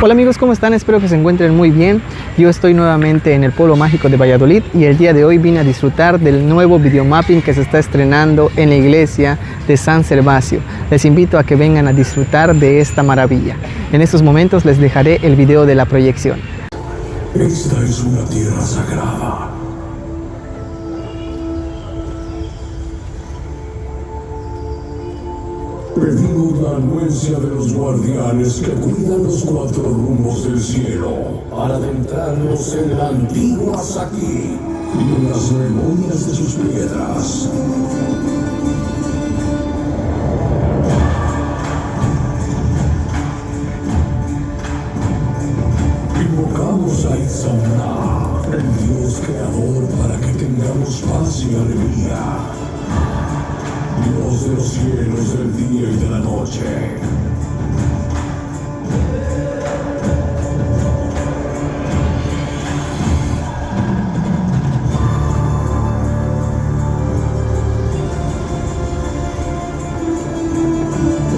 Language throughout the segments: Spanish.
Hola amigos, ¿cómo están? Espero que se encuentren muy bien. Yo estoy nuevamente en el Pueblo Mágico de Valladolid y el día de hoy vine a disfrutar del nuevo videomapping que se está estrenando en la iglesia de San Servacio. Les invito a que vengan a disfrutar de esta maravilla. En estos momentos les dejaré el video de la proyección. Esta es una tierra sagrada. Pedimos la anuencia de los guardianes que cuidan los cuatro rumbos del cielo para adentrarnos en la antigua Saki y en las memorias de sus piedras. Invocamos a Itzamna, el Dios creador, para que tengamos paz y alegría. Dios de los cielos, del día y de la noche.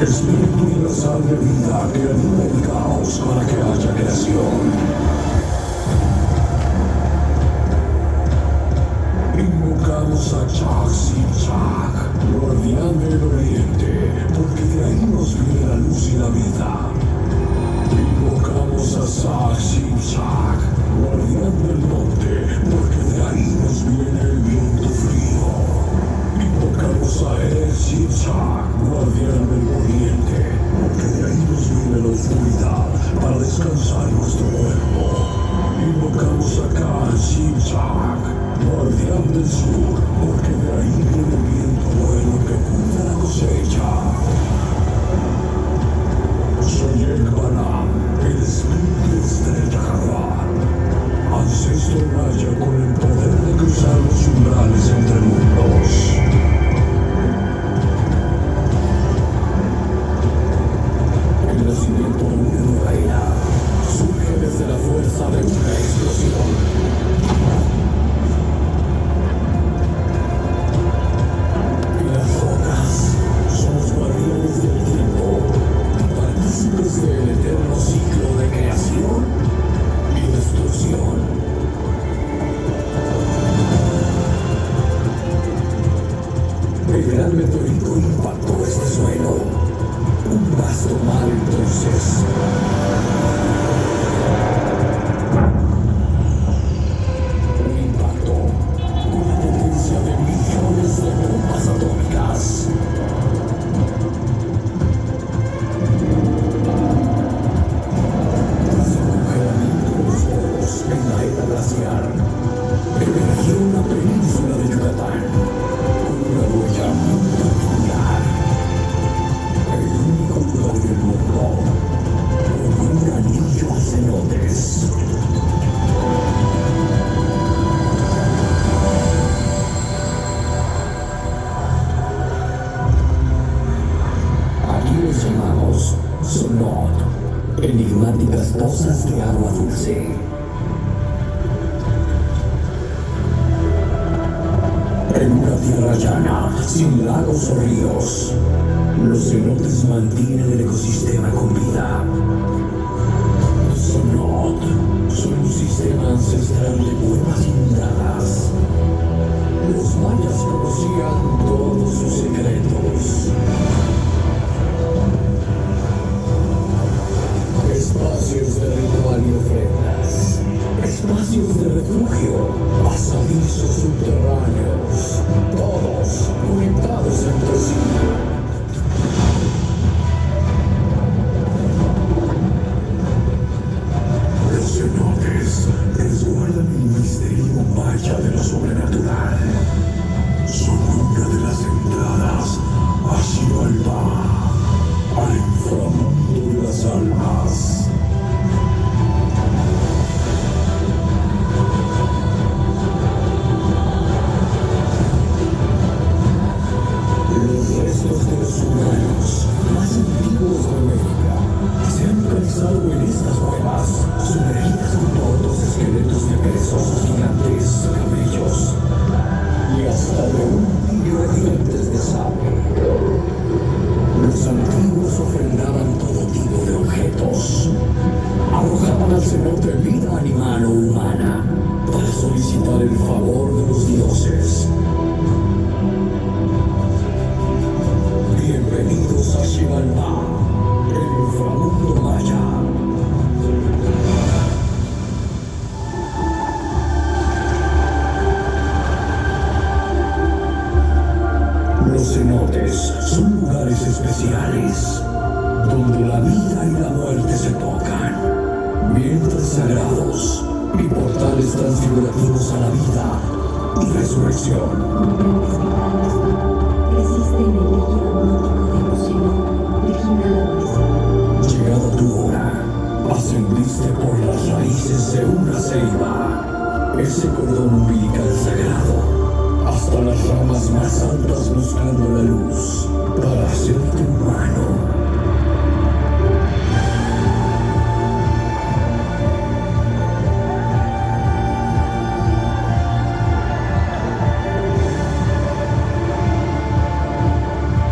Espíritu universal de vida que anula el caos para que haya creación. Invocamos a Chak-Sip-Chak, guardián del oriente, porque de ahí nos viene la luz y la vida. Invocamos a Sak-Sip-Chak, guardián del norte, porque de ahí nos viene el viento frío. Invocamos a Er-Sip-Chak, guardián del oriente, porque de ahí nos viene la oscuridad para descansar nuestro cuerpo. Invocamos a Kal-Sip-Chak, guardián del sur, porque de ahí viene el viento bueno que cuida la cosecha. Soy Ekbalam, el espíritu de Estrella Hadar, ancestro Raya con el poder de cruzar los umbrales entre mundos. El nacimiento de una nueva era surge desde la fuerza de una explosión. Del eterno ciclo de creación y destrucción. El gran meteorito impactó este suelo. Un vasto mar entonces. Un impacto con la potencia de millones de bombas atómicas. En la era glaciar, emergió una península de Yucatán con una huella muy particular. El único lugar del mundo con un anillo de cenotes. Aquí los llamamos Sonot, enigmáticas pozas de agua dulce. En una tierra llana, sin lagos o ríos, los cenotes mantienen el ecosistema con vida. Sonot son un sistema ancestral de cuevas inundadas. Los mayas conocían todos sus secretos. Espacios de ritual y ofrendas. Espacios de refugio, pasadizos subterráneos, todos conectados entre sí. de vida animal o humana para solicitar el favor de los dioses. Bienvenidos a Xibalbá, el inframundo maya. Los cenotes son lugares especiales donde la vida y la muerte se tocan, vientres sagrados y portales transfigurativos a la vida y resurrección. Resiste en el líquido mágico de emoción, vigila. Llegada tu hora, ascendiste por las raíces de una ceiba, ese cordón umbilical sagrado, hasta las ramas más altas buscando la luz para hacerte humano.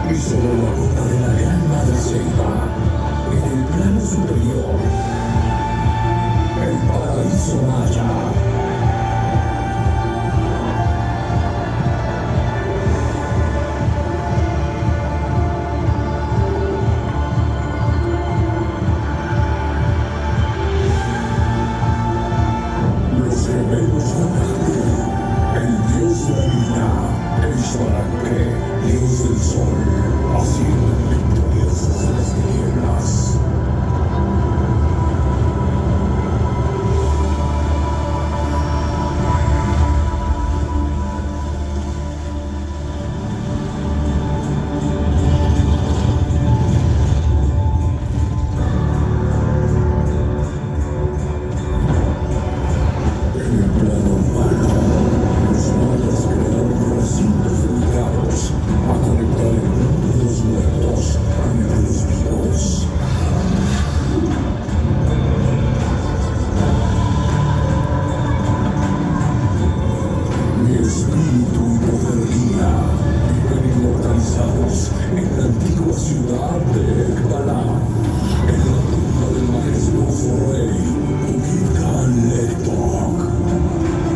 Y sobre la copa de la gran madre ceiba, en el plano superior, el paraíso maya. Los gemelos Vanahtu, el dios de la vida, el Xbalanque, dios del sol, ascienden victoriosos de las tinieblas. En el plano humano, los mayas crearon recintos dedicados a conectar el mundo de los muertos con el de los vivos. Mi espíritu y poder guía viven inmortalizados en la antigua ciudad de Ekbalá, en la tumba del majestuoso rey Kukulkan Lektok.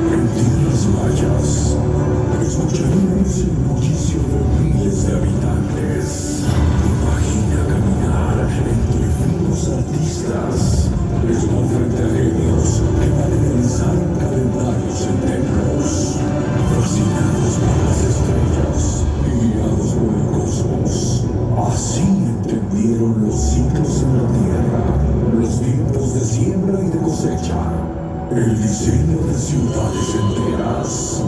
En tierras mayas, escucharemos el bullicio de miles de habitantes. Imagina caminar entre finos artistas, estar frente a genios que materializan calendarios en templos, fascinados por las estrellas y guiados por el cosmos. Así entendieron los ciclos en la tierra, los tiempos de siembra y de cosecha, el diseño de ciudades enteras.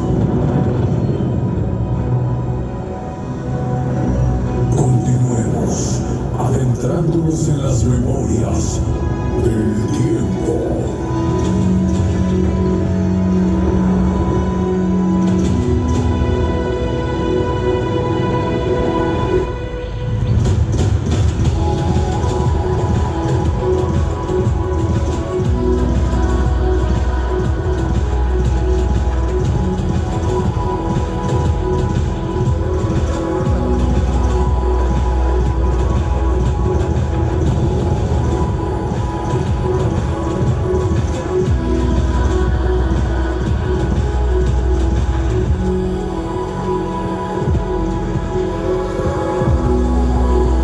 Continuemos adentrándonos en las memorias del tiempo.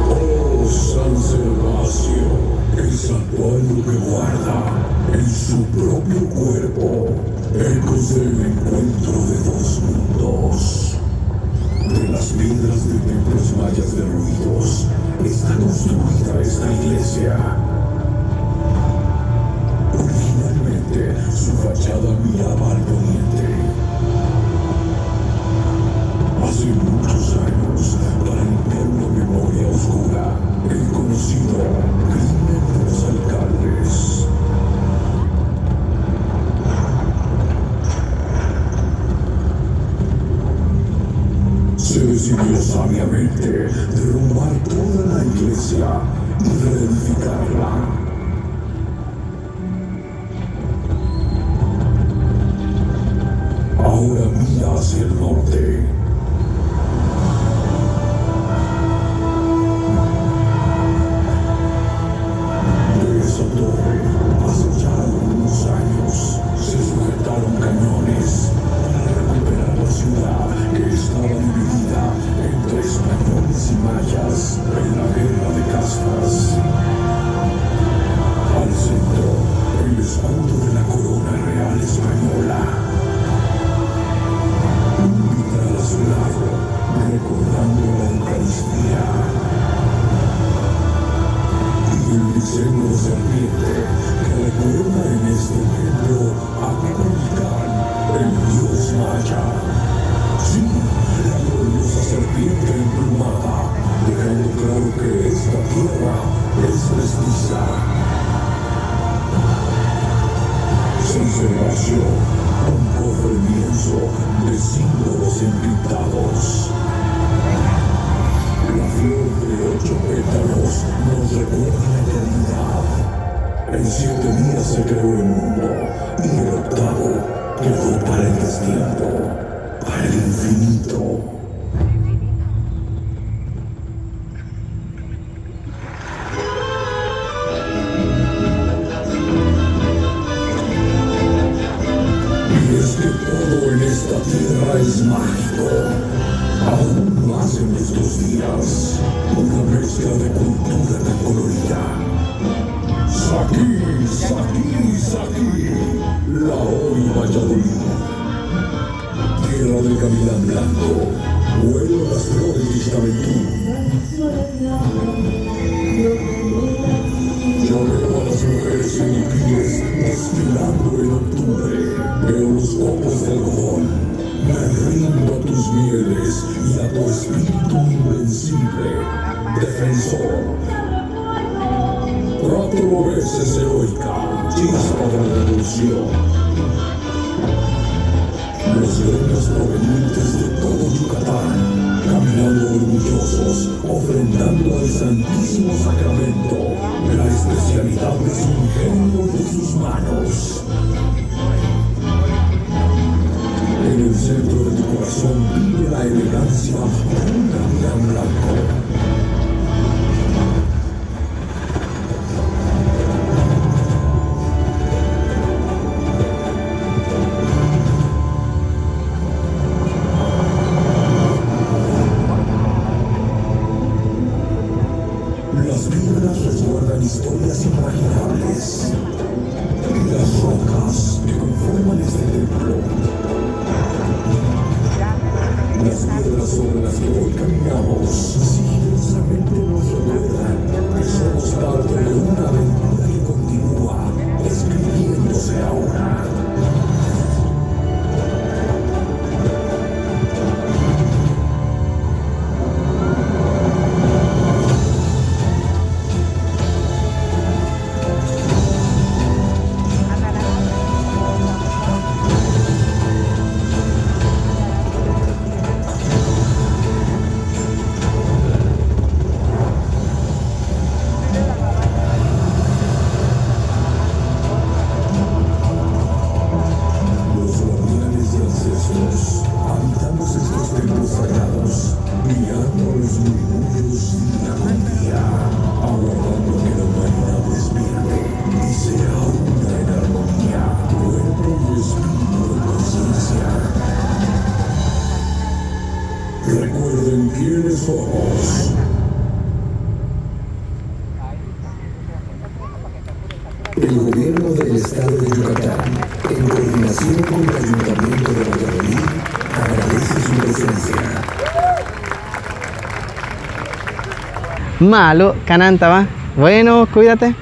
Oh, San Gervasio, el santuario que guarda en su propio cuerpo ecos del encuentro de dos mundos. De las piedras de templos mayas derruidos está construida esta iglesia. Originalmente, su fachada miraba al poniente. Hace muchos años, para limpiar una memoria oscura, el conocido crimen de los alcaldes. Se decidió sabiamente derrumbar toda la iglesia y reedificarla. Ahora mira hacia el norte. De esa torre, hace ya algunos espacio, un cofre inmenso de símbolos encriptados. La flor de 8 pétalos nos recuerda la eternidad. En 7 días se creó el mundo y el octavo quedó para el destiempo, para el infinito. Y es que todo en esta tierra es mágico. Aún más en estos días, una mezcla de cultura tan colorida. Saki, Saki, Saki, la hoy Valladolid. Tierra del gavilán blanco, vuelo las flores de Ixtamentú. Yo veo a las mujeres filipinas desfilando en octubre. Veo los copos de algodón. Me rindo a tus mieles y a tu espíritu invencible, defensor. 4 veces heroica, chispa de la revolución. Los gremios provenientes de todo Yucatán, caminando orgullosos, ofrendando al Santísimo Sacramento la especialidad de su ingenio y de sus manos. En el centro de tu corazón vive la elegancia de un gavilán blanco. Las piedras resguardan historias imaginables. Las rocas que conforman este templo. Las piedras sobre las que hoy caminamos sigilosamente nos recuerdan que somos parte de una aventura que continúa, escribiéndose ahora. Habitamos estos templos sagrados, mirando a los murmullos día con día, aguardando que la humanidad despierte y sea una en armonía, cuerpo y espíritu de conciencia. Recuerden quiénes somos. El gobierno del estado de Yucatán, en coordinación con el Ayuntamiento de Valladolid, agradece su presencia. Malo, cananta va. Bueno, cuídate.